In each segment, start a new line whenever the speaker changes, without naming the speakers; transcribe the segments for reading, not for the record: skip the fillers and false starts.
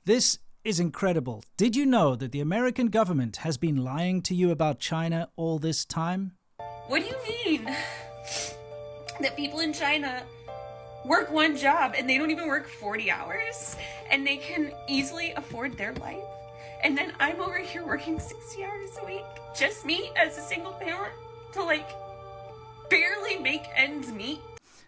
This is incredible. Did you know that the American government has been lying to you about China all this time?
What do you mean? That people in China work one job and they don't even work 40 hours and they can easily afford their life? And then I'm over here working 60 hours a week, just me as a single parent, to barely make ends meet?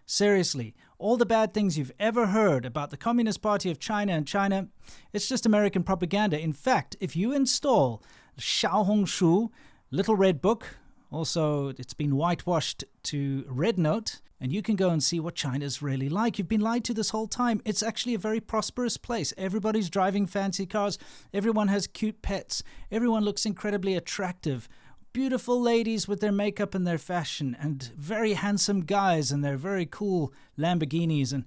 Seriously, all the bad things you've ever heard about the Communist Party of China and China, it's just American propaganda. In fact, if you install Xiaohongshu, Little Red Book, also it's been whitewashed to Rednote, and you can go and see what China's really like. You've been lied to this whole time. It's actually a very prosperous place. Everybody's driving fancy cars. Everyone has cute pets. Everyone looks incredibly attractive. Beautiful ladies with their makeup and their fashion, and very handsome guys and their very cool Lamborghinis, and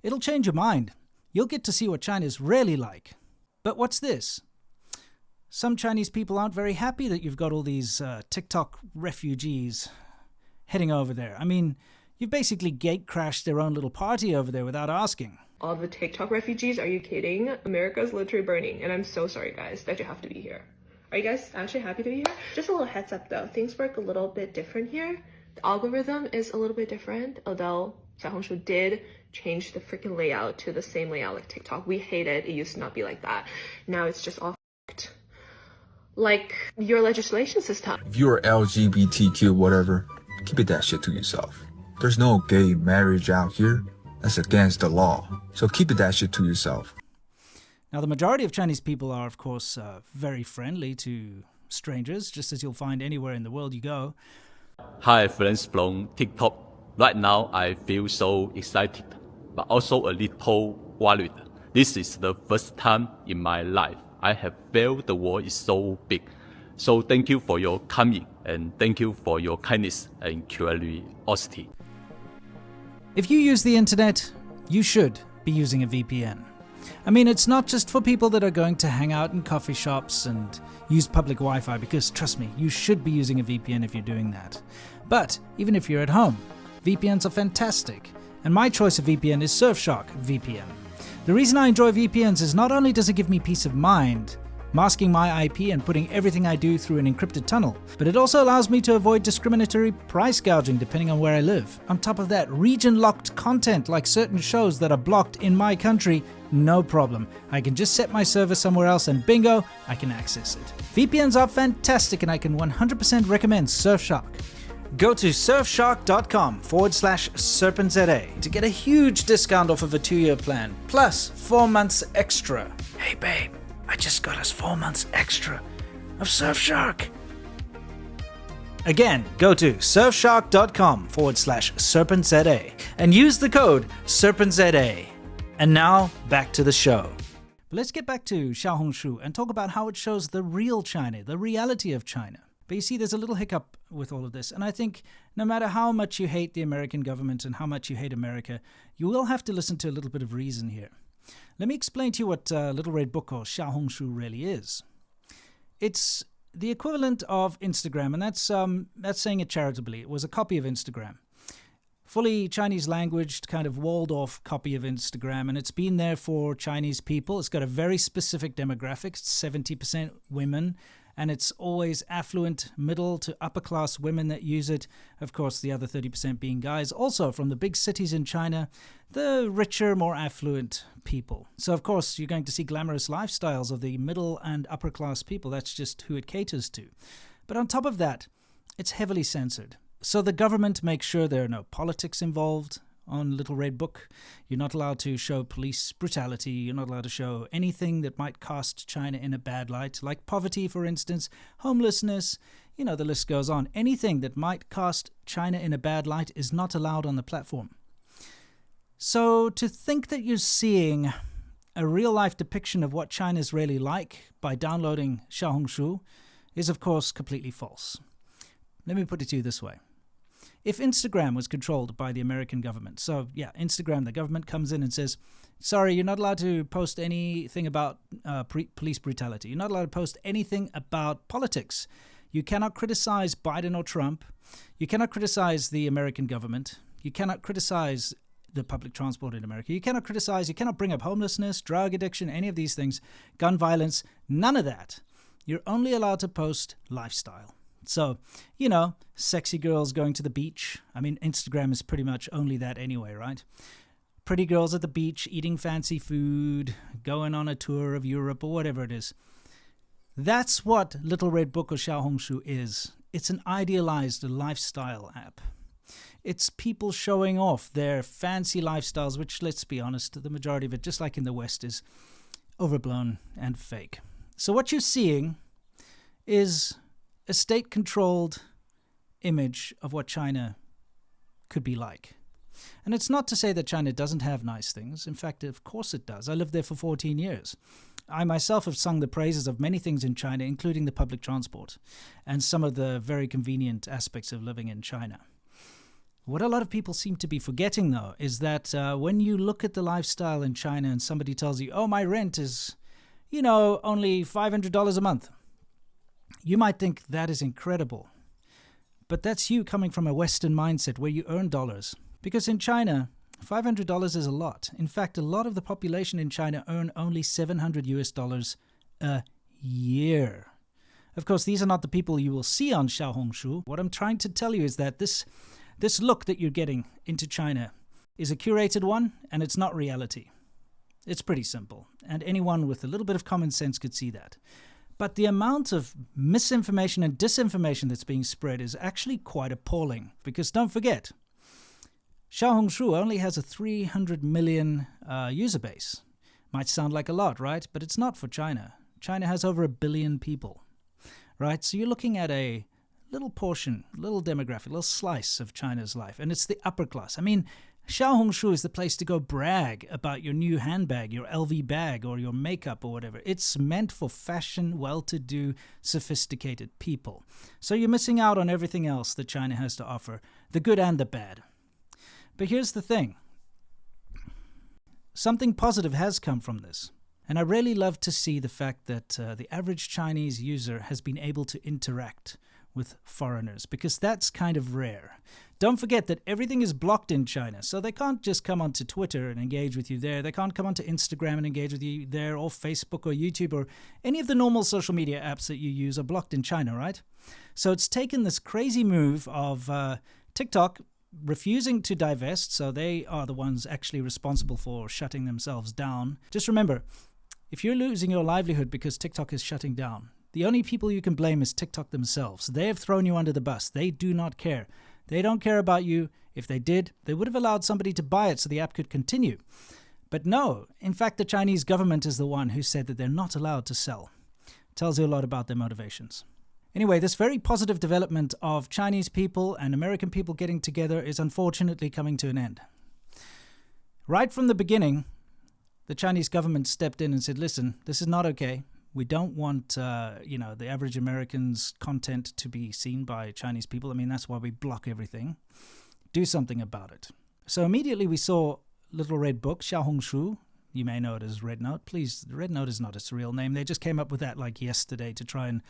it'll change your mind. You'll get to see what China's really like. But what's this? Some Chinese people aren't very happy that you've got all these TikTok refugees heading over there. I mean, you've basically gate-crashed their own little party over there without asking.
All the TikTok refugees, are you kidding? America's literally burning, and I'm so sorry, guys, that you have to be here. Are you guys actually happy to be here? Just a little heads up though, things work a little bit different here. The algorithm is a little bit different, although Xiaohongshu did change the freaking layout to the same layout like TikTok. We hate it. It used to not be like that. Now it's just all f***ed. Like your legislation system.
If you're LGBTQ whatever, keep it that shit to yourself. There's no gay marriage out here. That's against the law. So keep it that shit to yourself.
Now, the majority of Chinese people are, of course, very friendly to strangers, just as you'll find anywhere in the world you go.
Hi, friends from TikTok. Right now, I feel so excited, but also a little worried. This is the first time in my life I have felt the world is so big. So thank you for your coming, and thank you for your kindness and curiosity.
If you use the internet, you should be using a VPN. I mean, it's not just for people that are going to hang out in coffee shops and use public Wi-Fi, because trust me, you should be using a VPN if you're doing that. But even if you're at home, VPNs are fantastic. And my choice of VPN is Surfshark VPN. The reason I enjoy VPNs is not only does it give me peace of mind, masking my IP and putting everything I do through an encrypted tunnel, but it also allows me to avoid discriminatory price gouging depending on where I live. On top of that, region-locked content like certain shows that are blocked in my country, no problem. I can just set my server somewhere else and bingo, I can access it. VPNs are fantastic and I can 100% recommend Surfshark. Go to surfshark.com/SerpentZA to get a huge discount off of a 2-year plan, plus 4 months extra. Hey babe, I just got us 4 months extra of Surfshark. Again, go to surfshark.com/SerpentZA and use the code SerpentZA. And now, back to the show. But let's get back to Xiaohongshu and talk about how it shows the real China, the reality of China. But you see, there's a little hiccup with all of this, and I think no matter how much you hate the American government and how much you hate America, you will have to listen to a little bit of reason here. Let me explain to you what Little Red Book or Xiaohongshu really is. It's the equivalent of Instagram, and that's saying it charitably. It was a copy of Instagram. Fully Chinese language, kind of walled off copy of Instagram, and it's been there for Chinese people. It's got a very specific demographic. It's 70% women, and it's always affluent, middle to upper class women that use it. Of course, the other 30% being guys, also from the big cities in China, the richer, more affluent people. So, of course, you're going to see glamorous lifestyles of the middle and upper class people. That's just who it caters to. But on top of that, it's heavily censored. So the government makes sure there are no politics involved on Little Red Book. You're not allowed to show police brutality. You're not allowed to show anything that might cast China in a bad light, like poverty, for instance, homelessness. You know, the list goes on. Anything that might cast China in a bad light is not allowed on the platform. So to think that you're seeing a real-life depiction of what China's really like by downloading Xiaohongshu is, of course, completely false. Let me put it to you this way. If Instagram was controlled by the American government, so yeah, Instagram, the government comes in and says, sorry, you're not allowed to post anything about police brutality. You're not allowed to post anything about politics. You cannot criticize Biden or Trump. You cannot criticize the American government. You cannot criticize the public transport in America. You cannot criticize, you cannot bring up homelessness, drug addiction, any of these things, gun violence, none of that. You're only allowed to post lifestyle. So, you know, sexy girls going to the beach. I mean, Instagram is pretty much only that anyway, right? Pretty girls at the beach, eating fancy food, going on a tour of Europe or whatever it is. That's what Little Red Book or Xiaohongshu is. It's an idealized lifestyle app. It's people showing off their fancy lifestyles, which, let's be honest, the majority of it, just like in the West, is overblown and fake. So what you're seeing is a state-controlled image of what China could be like. And it's not to say that China doesn't have nice things. In fact, of course it does. I lived there for 14 years. I myself have sung the praises of many things in China, including the public transport and some of the very convenient aspects of living in China. What a lot of people seem to be forgetting, though, is that when you look at the lifestyle in China and somebody tells you, oh, my rent is, you know, only $500 a month, you might think that is incredible. But that's you coming from a Western mindset where you earn dollars. Because in China, $500 is a lot. In fact, a lot of the population in China earn only $700 a year. Of course, these are not the people you will see on Xiaohongshu. What I'm trying to tell you is that this look that you're getting into China is a curated one, and it's not reality. It's pretty simple, and anyone with a little bit of common sense could see that. But the amount of misinformation and disinformation that's being spread is actually quite appalling. Because don't forget, Xiaohongshu only has a 300 million user base. Might sound like a lot, right? But it's not for China. China has over 1 billion people, right? So you're looking at a little portion, little demographic, little slice of China's life. And it's the upper class. I mean, Xiaohongshu is the place to go brag about your new handbag, your LV bag, or your makeup or whatever. It's meant for fashion, well-to-do, sophisticated people. So you're missing out on everything else that China has to offer, the good and the bad. But here's the thing. Something positive has come from this. And I really love to see the fact that the average Chinese user has been able to interact with foreigners, because that's kind of rare. Don't forget that everything is blocked in China, so they can't just come onto Twitter and engage with you there. They can't come onto Instagram and engage with you there, or Facebook or YouTube, or any of the normal social media apps that you use are blocked in China, right? So it's taken this crazy move of TikTok refusing to divest, so they are the ones actually responsible for shutting themselves down. Just remember, if you're losing your livelihood because TikTok is shutting down, the only people you can blame is TikTok themselves. They have thrown you under the bus. They do not care. They don't care about you. If they did, they would have allowed somebody to buy it so the app could continue. But no, in fact, the Chinese government is the one who said that they're not allowed to sell. Tells you a lot about their motivations. Anyway, this very positive development of Chinese people and American people getting together is unfortunately coming to an end. Right from the beginning, the Chinese government stepped in and said, listen, this is not okay. We don't want, the average American's content to be seen by Chinese people. I mean, that's why we block everything. Do something about it. So immediately we saw Little Red Book, Xiaohongshu. You may know it as Rednote. Please, Rednote is not its real name. They just came up with that like yesterday to try and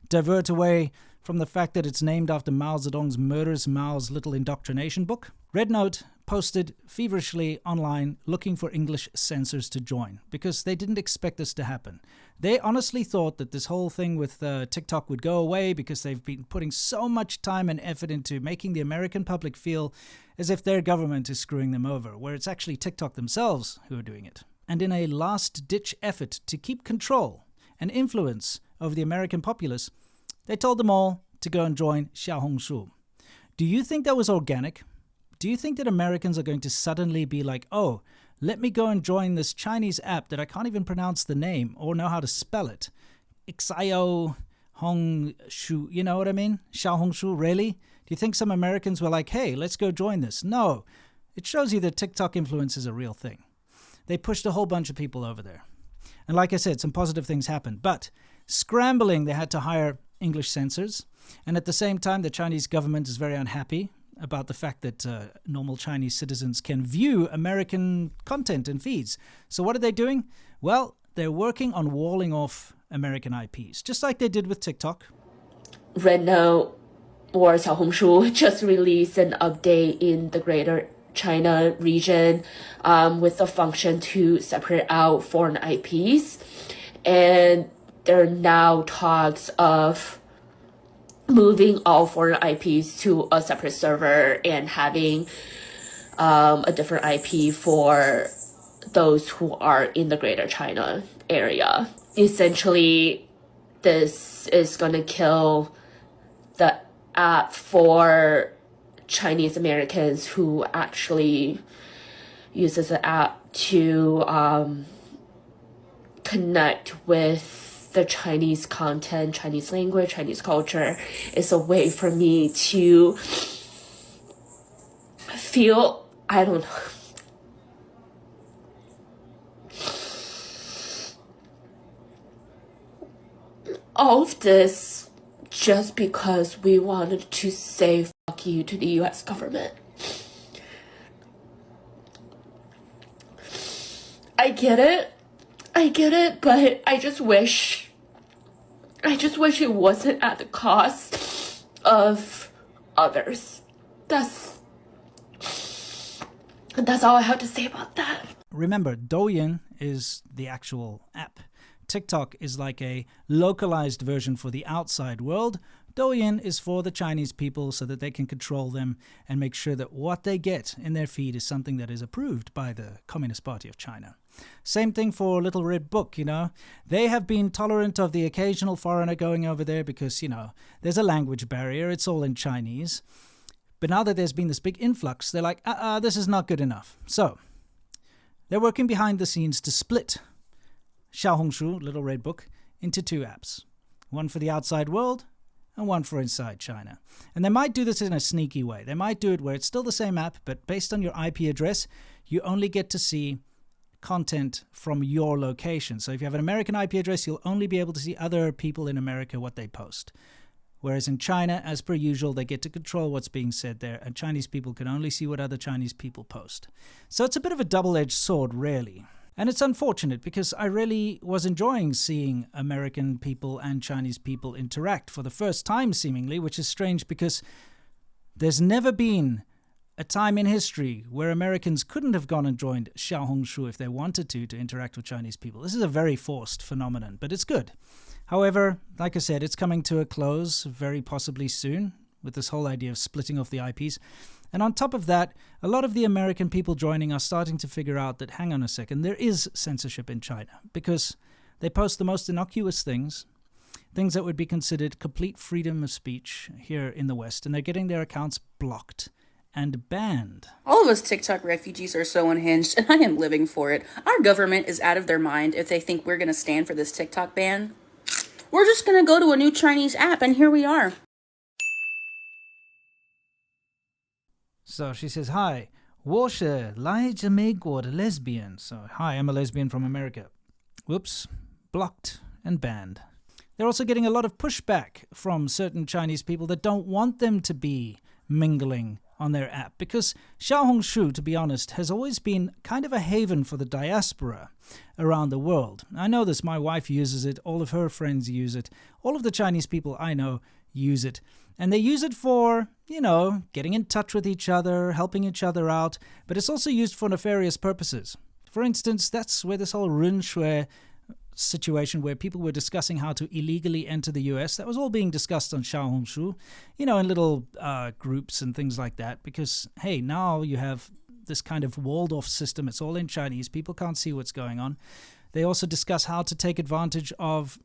divert away from the fact that it's named after Mao Zedong's Murderous Mao's Little Indoctrination book. Rednote posted feverishly online looking for English censors to join because they didn't expect this to happen. They honestly thought that this whole thing with TikTok would go away because they've been putting so much time and effort into making the American public feel as if their government is screwing them over, where it's actually TikTok themselves who are doing it. And in a last-ditch effort to keep control and influence over the American populace, they told them all to go and join Xiaohongshu. Do you think that was organic? Do you think that Americans are going to suddenly be like, oh, let me go and join this Chinese app that I can't even pronounce the name or know how to spell it? Xiaohongshu, you know what I mean? Xiaohongshu, really? Do you think some Americans were like, hey, let's go join this? No. It shows you that TikTok influence is a real thing. They pushed a whole bunch of people over there. And like I said, some positive things happened. But scrambling, they had to hire English censors. And at the same time, the Chinese government is very unhappy about the fact that normal Chinese citizens can view American content and feeds. So what are they doing? Well, they're working on walling off American IPs, just like they did with TikTok.
Rednote or Xiaohongshu just released an update in the greater China region with the function to separate out foreign IPs. And there are now talks of moving all foreign IPs to a separate server and having a different IP for those who are in the Greater China area. Essentially, this is going to kill the app for Chinese Americans who actually uses the app to connect with the Chinese content, Chinese language, Chinese culture. It's a way for me to feel, I don't know, all of this just because we wanted to say fuck you to the US government. I get it, but I just wish it wasn't at the cost of others. That's all I have to say about that.
Remember, Douyin is the actual app. TikTok is like a localized version for the outside world. Douyin is for the Chinese people so that they can control them and make sure that what they get in their feed is something that is approved by the Communist Party of China. Same thing for Little Red Book, you know. They have been tolerant of the occasional foreigner going over there because, you know, there's a language barrier. It's all in Chinese. But now that there's been this big influx, they're like, this is not good enough. So they're working behind the scenes to split Xiaohongshu, Little Red Book, into two apps. One for the outside world and one for inside China. And they might do this in a sneaky way. They might do it where it's still the same app, but based on your IP address, you only get to see content from your location. So if you have an American IP address, you'll only be able to see other people in America, what they post. Whereas in China, as per usual, they get to control what's being said there, and Chinese people can only see what other Chinese people post. So it's a bit of a double-edged sword, really. And it's unfortunate because I really was enjoying seeing American people and Chinese people interact for the first time, seemingly, which is strange because there's never been a time in history where Americans couldn't have gone and joined Xiaohongshu if they wanted to interact with Chinese people. This is a very forced phenomenon, but it's good. However, like I said, it's coming to a close very possibly soon with this whole idea of splitting off the IPs. And on top of that, a lot of the American people joining are starting to figure out that, hang on a second, there is censorship in China because they post the most innocuous things that would be considered complete freedom of speech here in the West, and they're getting their accounts blocked and banned.
All of us TikTok refugees are so unhinged, and I am living for it. Our government is out of their mind if they think we're going to stand for this TikTok ban. We're just going to go to a new Chinese app, and here we are.
So she says, hi, 我是来自美国的 lesbian. So, hi, I'm a lesbian from America. Whoops, blocked and banned. They're also getting a lot of pushback from certain Chinese people that don't want them to be mingling on their app because Xiaohongshu, to be honest, has always been kind of a haven for the diaspora around the world. I know this, my wife uses it, all of her friends use it, all of the Chinese people I know use it. And they use it for, you know, getting in touch with each other, helping each other out, but it's also used for nefarious purposes. For instance, that's where this whole Runshui situation where people were discussing how to illegally enter the US, that was all being discussed on Xiaohongshu, you know, in little groups and things like that, because, hey, now you have this kind of walled-off system. It's all in Chinese. People can't see what's going on. They also discuss how to take advantage of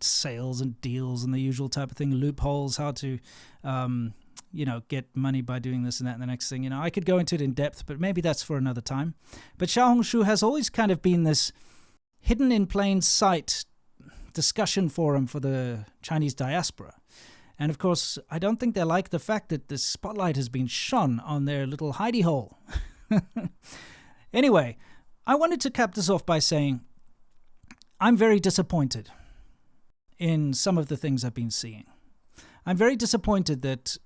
sales and deals and the usual type of thing, loopholes, how to, get money by doing this and that and the next thing. You know, I could go into it in depth, but maybe that's for another time. But Xiaohongshu has always kind of been this hidden in plain sight discussion forum for the Chinese diaspora. And of course, I don't think they like the fact that the spotlight has been shone on their little hidey hole. Anyway, I wanted to cap this off by saying I'm very disappointed in some of the things I've been seeing. I'm very disappointed that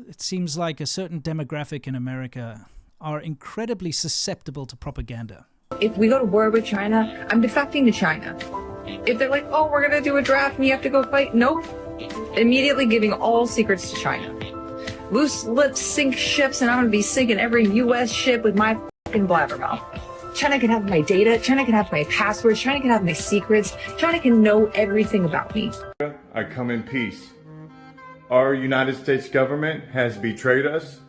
it seems like a certain demographic in America are incredibly susceptible to propaganda.
If we go to war with China, I'm defecting to China. If they're like, oh, we're going to do a draft and you have to go fight, nope. Immediately giving all secrets to China. loose lips sink ships, and I'm gonna be sinking every U.S. ship with my fucking blabbermouth. China can have my data, China can have my passwords, China can have my secrets, China can know everything about me.
I come in peace. Our United States government has betrayed us.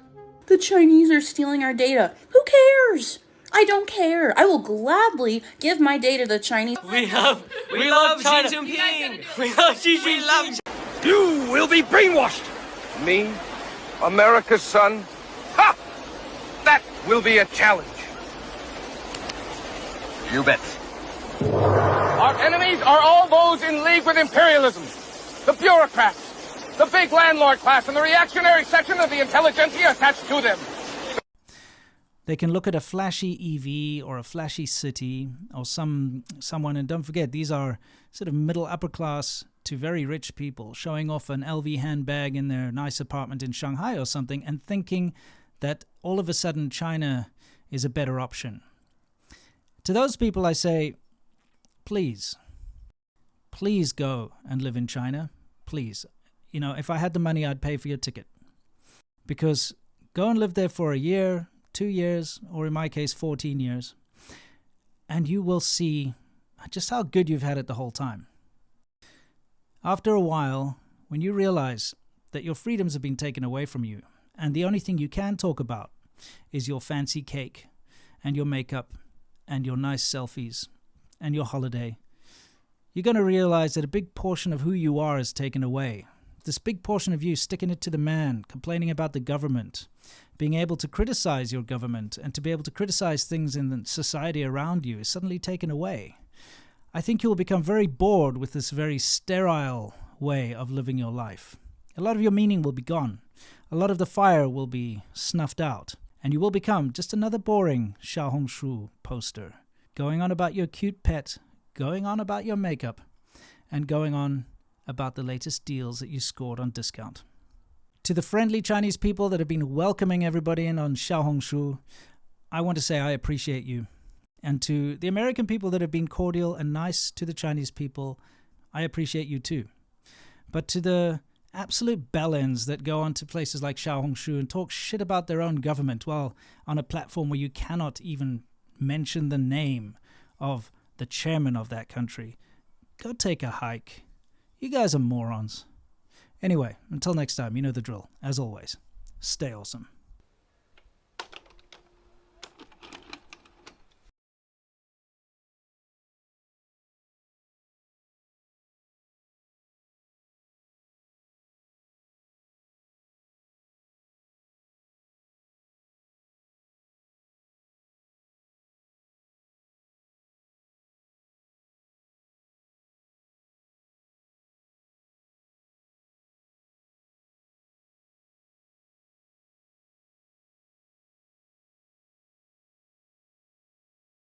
The Chinese are stealing our data. Who cares? I don't care. I will gladly give my data to the Chinese.
We love China. Xi Jinping. We love Xi Jinping.
You will be brainwashed. Me, America's son? Ha! That will be a challenge. You bet. Our enemies are all those in league with imperialism. The bureaucrats, the big landlord class, and the reactionary section of the intelligentsia attached to them.
They can look at a flashy EV or a flashy city or someone, and don't forget, these are sort of middle upper class to very rich people showing off an LV handbag in their nice apartment in Shanghai or something, and thinking that all of a sudden China is a better option. To those people I say, please go and live in China. Please. You know, if I had the money, I'd pay for your ticket. Because go and live there for a year, 2 years, or in my case, 14 years, and you will see just how good you've had it the whole time. After a while, when you realize that your freedoms have been taken away from you, and the only thing you can talk about is your fancy cake, and your makeup, and your nice selfies, and your holiday, you're going to realize that a big portion of who you are is taken away. This big portion of you sticking it to the man, complaining about the government, being able to criticize your government and to be able to criticize things in the society around you is suddenly taken away. I think you will become very bored with this very sterile way of living your life. A lot of your meaning will be gone. A lot of the fire will be snuffed out. And you will become just another boring Xiaohongshu poster, going on about your cute pet, going on about your makeup, and going on about the latest deals that you scored on discount. To the friendly Chinese people that have been welcoming everybody in on Xiaohongshu, I want to say I appreciate you. And to the American people that have been cordial and nice to the Chinese people, I appreciate you too. But to the absolute bellends that go on to places like Xiaohongshu and talk shit about their own government while on a platform where you cannot even mention the name of the chairman of that country, go take a hike. You guys are morons. Anyway, until next time, you know the drill. As always, stay awesome.